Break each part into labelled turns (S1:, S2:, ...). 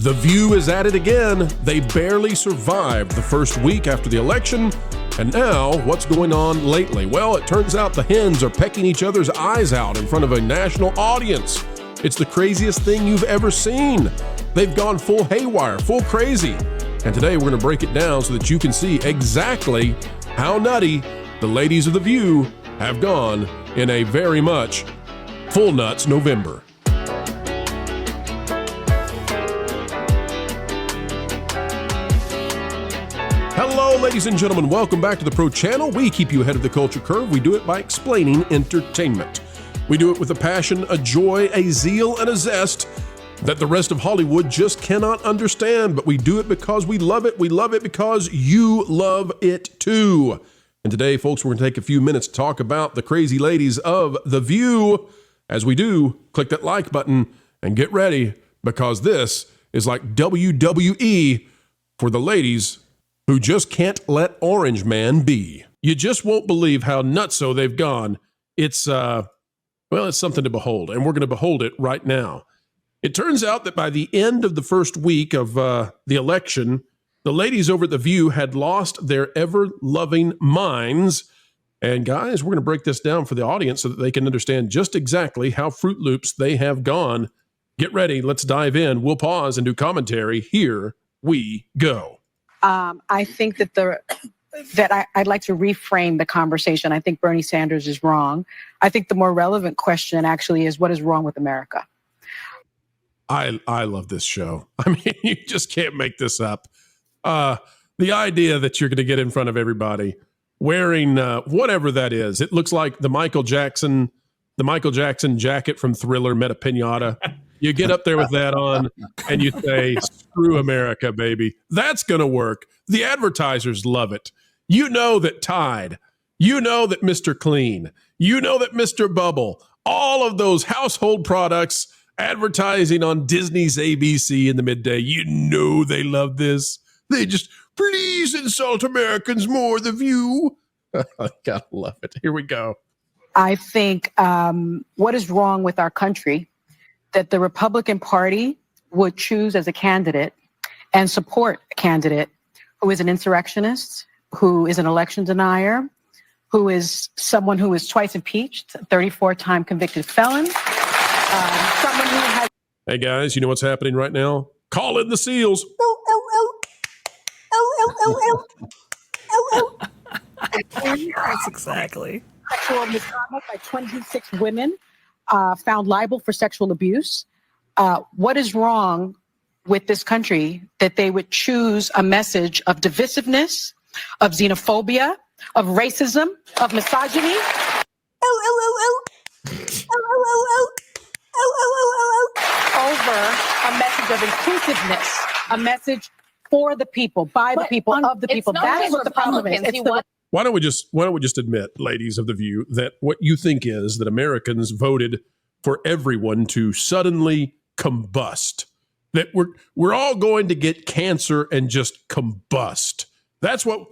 S1: The View is at it again. They barely survived the first week after the election. And now, what's going on lately? Well, it turns out the hens are pecking each other's eyes out in front of a national audience. It's the craziest thing you've ever seen. They've gone full haywire, full crazy. And today we're going to break it down so that you can see exactly how nutty the ladies of The View have gone in a very much full nuts November. Hello, ladies and gentlemen. Welcome back to the Pro Channel. We keep you ahead of the culture curve. We do it by explaining entertainment. We do it with a passion, a joy, a zeal, and a zest that the rest of Hollywood just cannot understand. But we do it because we love it. We love it because you love it too. And today, folks, we're going to take a few minutes to talk about the crazy ladies of The View. As we do, click that like button and get ready, because this is like WWE for the ladies who just can't let Orange Man be. You just won't believe how nutso they've gone. It's something to behold, and we're going to behold it right now. It turns out that by the end of the first week of the election, the ladies over at The View had lost their ever-loving minds. And guys, we're going to break this down for the audience so that they can understand just exactly how Fruit Loops they have gone. Get ready. Let's dive in. We'll pause and do commentary. Here we go.
S2: I think that I'd like to reframe the conversation. I think Bernie Sanders is wrong. I think the more relevant question actually is, what is wrong with America?
S1: I love this show. I mean, you just can't make this up. The idea that you're going to get in front of everybody wearing whatever that is. It looks like the Michael Jackson jacket from Thriller met a piñata. You get up there with that on and you say, screw America, baby. That's going to work. The advertisers love it. You know that Tide, you know that Mr. Clean, you know that Mr. Bubble, all of those household products advertising on Disney's ABC in the midday, you know they love this. They just, please insult Americans more, The View. I gotta love it. Here we go.
S2: I think what is wrong with our country, that the Republican Party would choose as a candidate and support a candidate who is an insurrectionist, who is an election denier, who is someone who is twice impeached, 34-time convicted felon, someone who has...
S1: Hey guys, you know what's happening right now? Call in the SEALs.
S3: That's exactly.
S2: Sexual misconduct by 26 women found liable for sexual abuse. What is wrong with this country that they would choose a message of divisiveness, of xenophobia, of racism, of misogyny? Over a message of inclusiveness, a message for the people, by the people, of the people. That is what the problem is.
S1: Why don't we just admit, ladies of The View, that what you think is that Americans voted for everyone to suddenly combust, that we're all going to get cancer and just combust. That's what,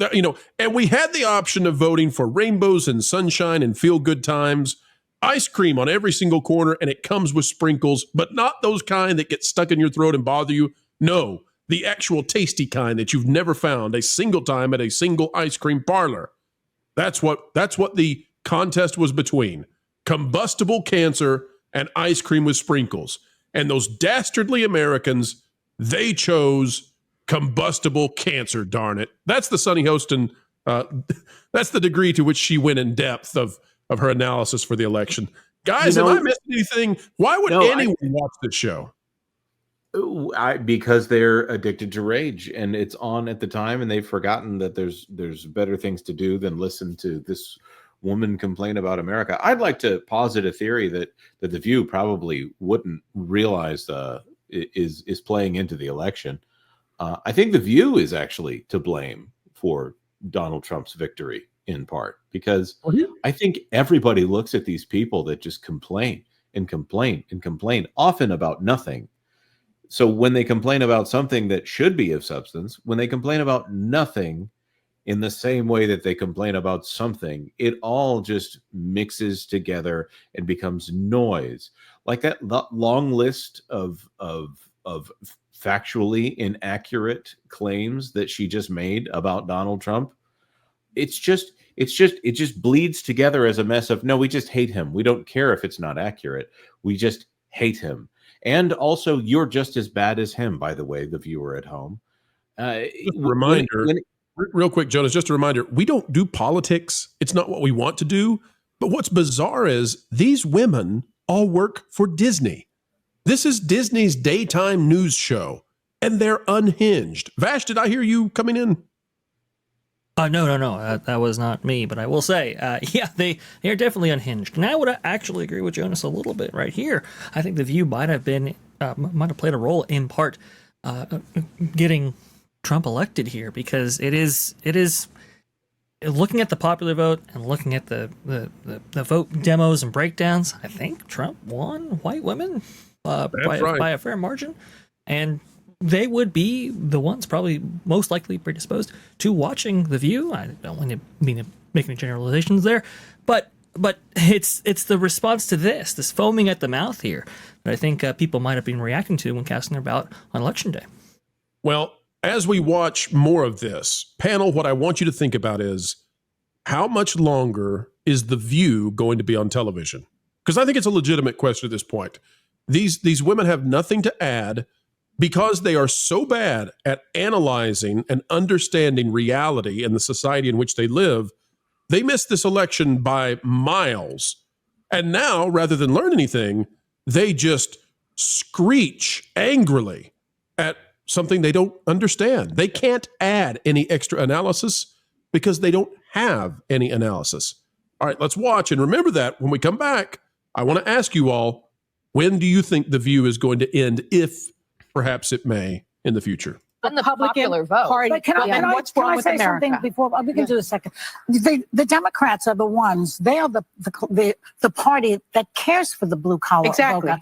S1: and we had the option of voting for rainbows and sunshine and feel good times, ice cream on every single corner, and it comes with sprinkles, but not those kind that get stuck in your throat and bother you. No, the actual tasty kind that you've never found a single time at a single ice cream parlor. That's what the contest was between. Combustible cancer and ice cream with sprinkles. And those dastardly Americans, they chose combustible cancer, darn it. That's the Sunny Hostin, that's the degree to which she went in depth of her analysis for the election. Guys, have I missed anything? Why would anyone watch this show?
S4: Because they're addicted to rage, and it's on at the time, and they've forgotten that there's better things to do than listen to this woman complain about America. I'd like to posit a theory that The View probably wouldn't realize is playing into the election. I think The View is actually to blame for Donald Trump's victory in part, because I think everybody looks at these people that just complain and complain and complain, often about nothing. So when they complain about something that should be of substance, when they complain about nothing in the same way that they complain about something, it all just mixes together and becomes noise. Like that long list of factually inaccurate claims that she just made about Donald Trump, it just bleeds together as a mess of, no, we just hate him. We don't care if it's not accurate. We just hate him. And also, you're just as bad as him, by the way, the viewer at home.
S1: Reminder, real quick, Jonas, just a reminder, we don't do politics. It's not what we want to do. But what's bizarre is these women all work for Disney. This is Disney's daytime news show, and they're unhinged. Vash, did I hear you coming in?
S3: No. That was not me. But I will say, yeah, they are definitely unhinged. And I would actually agree with Jonas a little bit right here. I think The View might have played a role in part getting Trump elected here, because it is looking at the popular vote and looking at the vote demos and breakdowns. I think Trump won white women by a fair margin, and they would be the ones probably most likely predisposed to watching The View. I don't want to make any generalizations there, but it's the response to this foaming at the mouth here that I think people might have been reacting to when casting their ballot on Election Day.
S1: Well, as we watch more of this panel, what I want you to think about is how much longer is The View going to be on television? Because I think it's a legitimate question at this point. These women have nothing to add because they are so bad at analyzing and understanding reality and the society in which they live. They missed this election by miles. And now, rather than learn anything, they just screech angrily at something they don't understand. They can't add any extra analysis because they don't have any analysis. All right, let's watch. And remember that when we come back, I want to ask you all, when do you think The View is going to end, if perhaps it may in the future?
S2: On the popular vote.
S5: But can I say something before we can do a second? The Democrats are the ones. They are the party that cares for the blue collar voter.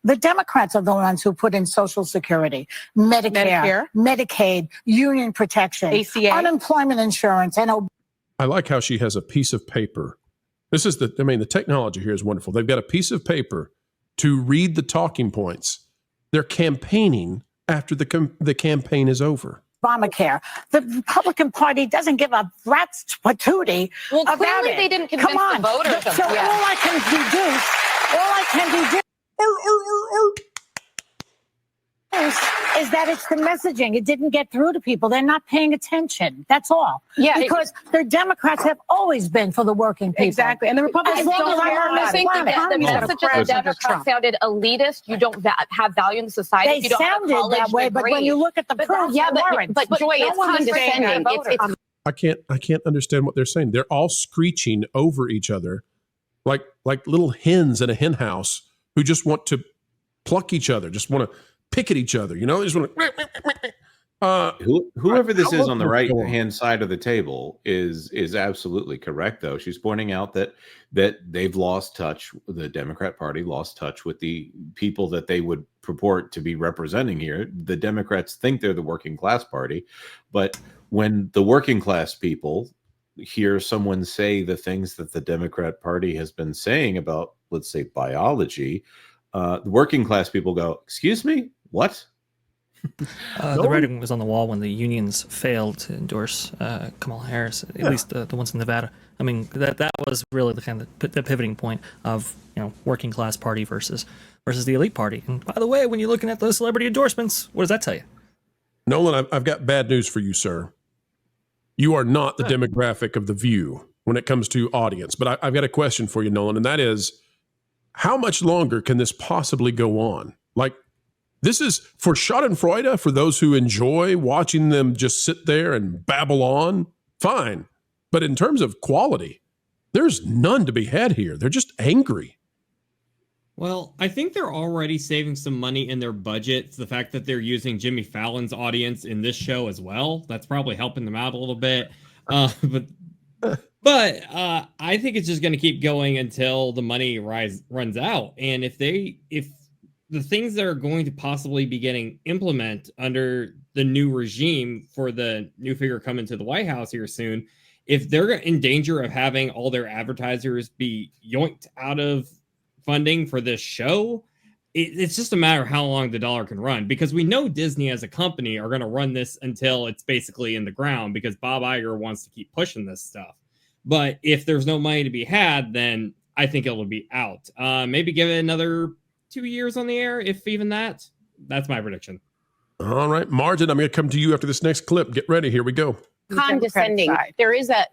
S5: The Democrats are the ones who put in Social Security, Medicare, Medicaid, union protection, ACA, unemployment insurance, and
S1: I like how she has a piece of paper. This is the technology here is wonderful. They've got a piece of paper to read the talking points. They're campaigning after the campaign is over.
S5: Obamacare. The Republican Party doesn't give a rat's patootie about
S2: clearly
S5: it.
S2: they didn't convince the voters.
S5: So all I can deduce is that it's the messaging. It didn't get through to people. They're not paying attention. That's all.
S2: Yeah,
S5: because the Democrats have always been for the working people.
S2: Exactly. And the Republicans don't care. I think the message of the Democrats sounded elitist. You don't have value in the society.
S5: They
S2: you don't
S5: sounded
S2: have
S5: that way, but when you look at the proof,
S2: but Joy, it's condescending.
S1: I can't understand what they're saying. They're all screeching over each other like little hens in a hen house who just want to pluck each other, just want to pick at each other, They just want to.
S4: Whoever this is on the right hand side of the table is absolutely correct, though. She's pointing out that they've lost touch. The Democrat Party lost touch with the people that they would purport to be representing here. The Democrats think they're the working class party, but when the working class people hear someone say the things that the Democrat Party has been saying about, let's say, biology, the working class people go, "Excuse me, what?"
S3: The writing was on the wall when the unions failed to endorse Kamala Harris, at least the ones in Nevada. I mean, that was really the kind of the pivoting point of working class party versus the elite party. And by the way, when you're looking at those celebrity endorsements, what does that tell you?
S1: Nolan, I've got bad news for you, sir. You are not the demographic of The View when it comes to audience. But I've got a question for you, Nolan, and that is, how much longer can this possibly go on? Like, this is for Schadenfreude, for those who enjoy watching them just sit there and babble on, fine. But in terms of quality, there's none to be had here. They're just angry.
S6: Well, I think they're already saving some money in their budget. The fact that they're using Jimmy Fallon's audience in this show as well, that's probably helping them out a little bit. But I think it's just going to keep going until the money runs out. And if the things that are going to possibly be getting implemented under the new regime for the new figure coming to the White House here soon, if they're in danger of having all their advertisers be yoinked out of funding for this show, it's just a matter of how long the dollar can run, because we know Disney as a company are going to run this until it's basically in the ground, because Bob Iger wants to keep pushing this stuff. But if there's no money to be had, then I think it'll be out. Maybe give it another 2 years on the air, if even that. That's my prediction.
S1: All right, Margin, I'm going to come to you after this next clip. Get ready. Here we go.
S7: Condescending. There is a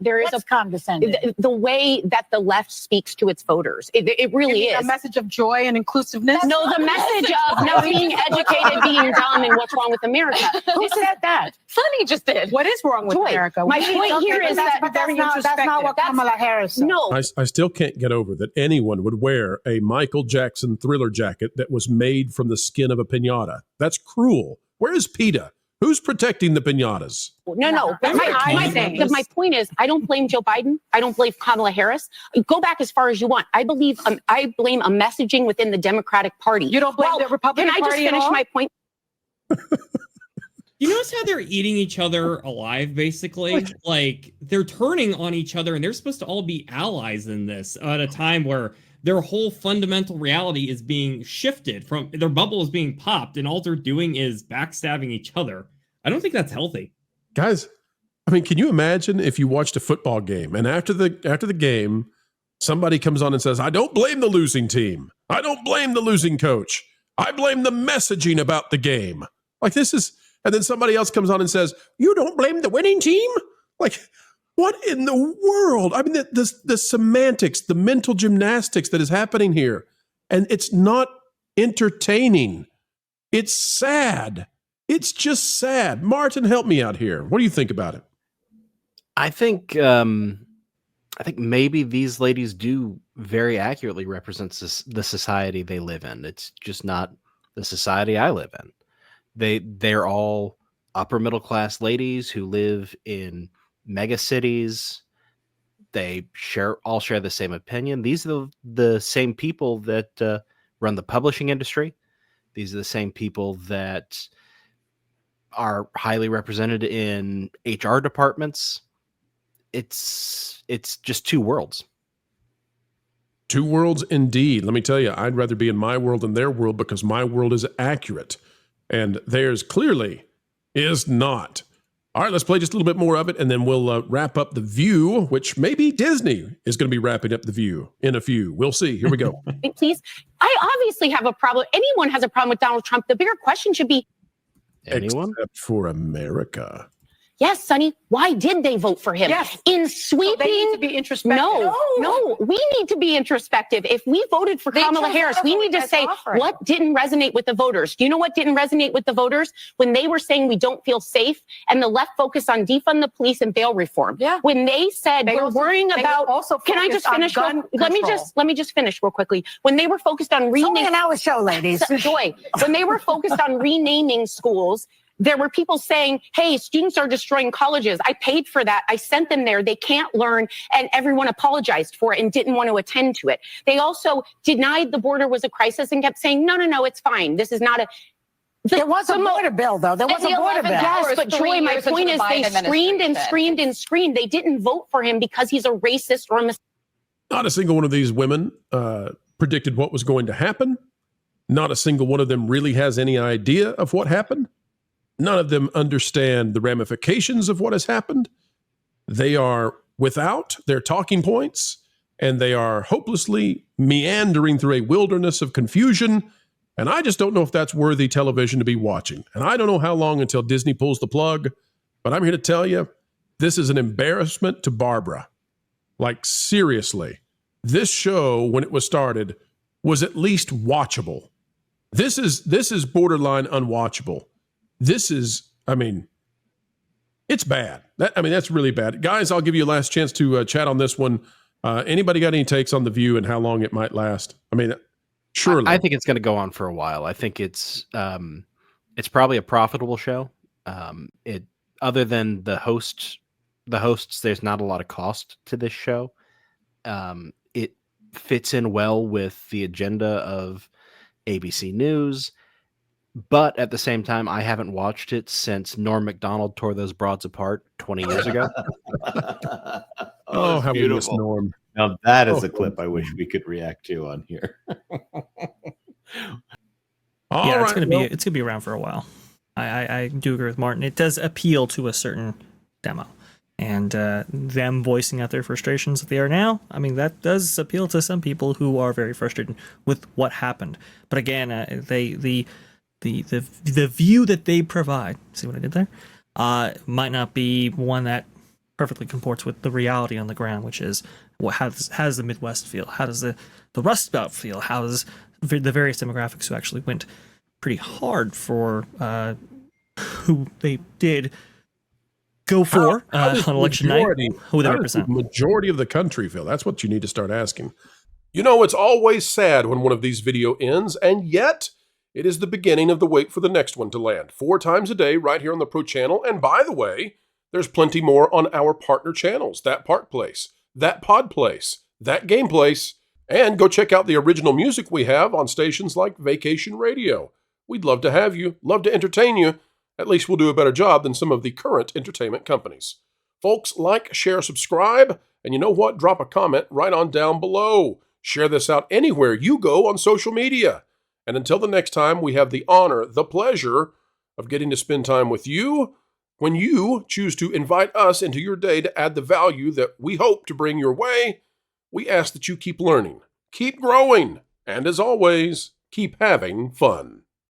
S5: condescending.
S7: The way that the left speaks to its voters. It really is
S2: a message of joy and inclusiveness.
S7: No, the message of not being educated, being dumb, and what's wrong with America. Who said that?
S2: Sonny just did. What is wrong with America?
S7: My point here is that
S5: that's not what Kamala Harris said.
S7: No.
S1: I still can't get over that anyone would wear a Michael Jackson Thriller jacket that was made from the skin of a piñata. That's cruel. Where is PETA? Who's protecting the piñatas?
S7: No. My point is, I don't blame Joe Biden. I don't blame Kamala Harris. Go back as far as you want. I blame a messaging within the Democratic Party.
S2: You don't blame the Republican Party.
S7: Can I just finish my point?
S6: You notice how they're eating each other alive, basically? Like, they're turning on each other, and they're supposed to all be allies in this at a time where their whole fundamental reality is being shifted from their bubble is being popped, and all they're doing is backstabbing each other. I don't think that's healthy.
S1: Guys, I mean, can you imagine if you watched a football game and after the game, somebody comes on and says, I don't blame the losing team. I don't blame the losing coach. I blame the messaging about the game. Like this is, and then somebody else comes on and says, you don't blame the winning team? Like, what in the world? I mean, the semantics, the mental gymnastics that is happening here, and it's not entertaining. It's sad. It's just sad. Martin, help me out here. What do you think about it?
S8: I think maybe these ladies do very accurately represent the society they live in. It's just not the society I live in. They're all upper middle class ladies who live in mega cities. They all share the same opinion. These are the same people that run the publishing industry. These are the same people that are highly represented in HR departments. It's just two worlds.
S1: Two worlds indeed. Let me tell you, I'd rather be in my world than their world because my world is accurate and theirs clearly is not. All right, let's play just a little bit more of it, and then we'll wrap up The View, which maybe Disney is going to be wrapping up The View in a few. We'll see. Here we go.
S7: Please. I obviously have a problem. Anyone has a problem with Donald Trump. The bigger question should be,
S8: anyone?
S1: Except for America.
S7: yes, Sonny, why did they vote for him?
S2: Yes.
S7: In sweeping,
S2: So they need to be introspective.
S7: No, we need to be introspective. If we voted for Kamala Harris, we need to say what didn't resonate with the voters. Do you know what didn't resonate with the voters? When they were saying we don't feel safe, and the left focused on defund the police and bail reform.
S2: Yeah.
S7: When they said we're worrying about, can I just finish? Let me just finish real quickly. When they were focused on
S5: It's only an hour show, ladies.
S7: Joy. When they were focused on renaming schools, there were people saying, hey, students are destroying colleges. I paid for that. I sent them there. They can't learn. And everyone apologized for it and didn't want to attend to it. They also denied the border was a crisis and kept saying, no, it's fine. This is not a...
S5: There was a border bill, though. There was a border bill.
S7: Yes, but Joy, my point is they screamed and screamed and screamed. They didn't vote for him because he's a racist or a...
S1: Not a single one of these women predicted what was going to happen. Not a single one of them really has any idea of what happened. None of them understand the ramifications of what has happened. They are without their talking points, and they are hopelessly meandering through a wilderness of confusion. And I just don't know if that's worthy television to be watching. And I don't know how long until Disney pulls the plug, but I'm here to tell you, this is an embarrassment to Barbara. Like, seriously, this show, when it was started, was at least watchable. This is borderline unwatchable. This is, it's bad. That's really bad. Guys, I'll give you a last chance to chat on this one. Anybody got any takes on The View and how long it might last? Surely.
S8: I think it's going to go on for a while. I think it's probably a profitable show. Other than the hosts, there's not a lot of cost to this show. It fits in well with the agenda of ABC News. But at the same time, I haven't watched it since Norm Macdonald tore those broads apart 20 years ago.
S1: Oh, how
S4: beautiful.
S1: we miss Norm.
S4: Now that is a clip I wish we could react to on here.
S3: Yeah,
S1: All right,
S3: it's gonna be around for a while. I do agree with Martin. It does appeal to a certain demo, and them voicing out their frustrations that they are now. I mean, that does appeal to some people who are very frustrated with what happened. But again, the view that they provide, see what I did there, might not be one that perfectly comports with the reality on the ground, which is how does the Midwest feel? How does the Rust Belt feel? How does the various demographics who actually went pretty hard for who they did go for on election night, who they represent.
S1: The majority of the country feel. That's what you need to start asking. You know, it's always sad when one of these video ends, and yet it is the beginning of the wait for the next one to land. 4 times a day right here on the Pro Channel. And by the way, there's plenty more on our partner channels. That Park Place, That Pod Place, That Game Place, and go check out the original music we have on stations like Vacation Radio. We'd love to have you, love to entertain you. At least we'll do a better job than some of the current entertainment companies. Folks, like, share, subscribe, and you know what? Drop a comment right on down below. Share this out anywhere you go on social media. And until the next time, we have the honor, the pleasure of getting to spend time with you when you choose to invite us into your day to add the value that we hope to bring your way. We ask that you keep learning, keep growing, and as always, keep having fun.